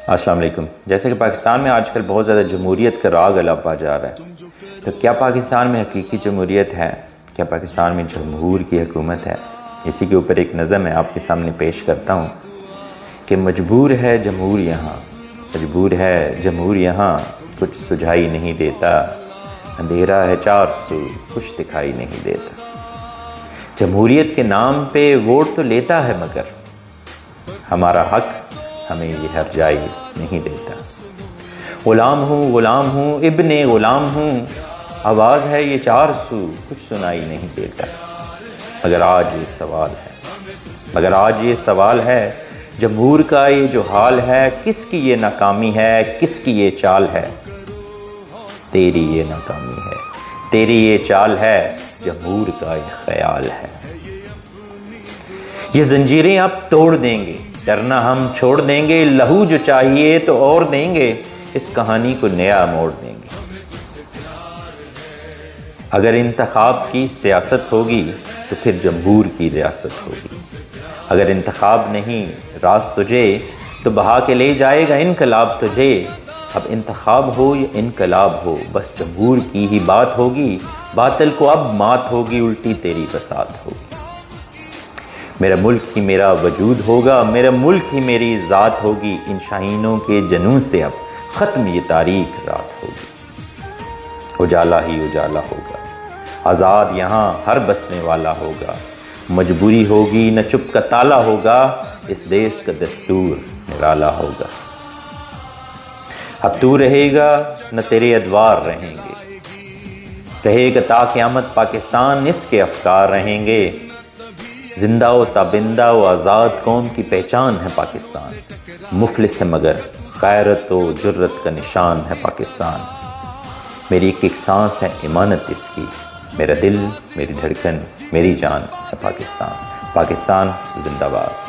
السلام علیکم۔ جیسے کہ پاکستان میں آج کل بہت زیادہ جمہوریت کا راگ الاپا جا رہا ہے، تو کیا پاکستان میں حقیقی جمہوریت ہے؟ کیا پاکستان میں جمہور کی حکومت ہے؟ اسی کے اوپر ایک نظم ہے آپ کے سامنے پیش کرتا ہوں کہ مجبور ہے جمہور یہاں، مجبور ہے جمہور یہاں، کچھ سجھائی نہیں دیتا، اندھیرا ہے چار سو، کچھ دکھائی نہیں دیتا۔ جمہوریت کے نام پہ ووٹ تو لیتا ہے مگر ہمارا حق ہمیں یہ ہر جائی نہیں دیتا۔ غلام ہوں ابن غلام ہوں، آواز ہے یہ چار سو، کچھ سنائی نہیں دیتا۔ مگر آج یہ سوال ہے جمہور کا یہ جو حال ہے، کس کی یہ ناکامی ہے، کس کی یہ چال ہے؟ تیری یہ ناکامی ہے، تیری یہ چال ہے، جمہور کا یہ خیال ہے۔ یہ زنجیریں اب توڑ دیں گے، ڈرنا ہم چھوڑ دیں گے، لہو جو چاہیے تو اور دیں گے، اس کہانی کو نیا موڑ دیں گے۔ اگر انتخاب کی سیاست ہوگی تو پھر جمہور کی ریاست ہوگی۔ اگر انتخاب نہیں راز تجھے تو بہا کے لے جائے گا انقلاب تجھے۔ اب انتخاب ہو یا انقلاب ہو، بس جمہور کی ہی بات ہوگی، باطل کو اب مات ہوگی، الٹی تیری بساط ہوگی۔ میرا ملک ہی میرا وجود ہوگا، میرا ملک ہی میری ذات ہوگی، ان شاہینوں کے جنون سے اب ختم یہ تاریک رات ہوگی۔ اجالا ہی اجالا ہوگا، آزاد یہاں ہر بسنے والا ہوگا، مجبوری ہوگی نہ چپ کا تالا ہوگا، اس دیس کا دستور نرالا ہوگا۔ اب تو رہے گا نہ تیرے ادوار رہیں گے، رہے گا تا قیامت پاکستان، اس کے افکار رہیں گے۔ زندہ و تابندہ و آزاد قوم کی پہچان ہے پاکستان، مفلس ہے مگر غیرت و جرت کا نشان ہے پاکستان۔ میری ایک ایک سانس ہے امانت اس کی، میرا دل، میری دھڑکن، میری جان ہے پاکستان۔ پاکستان زندہ باد۔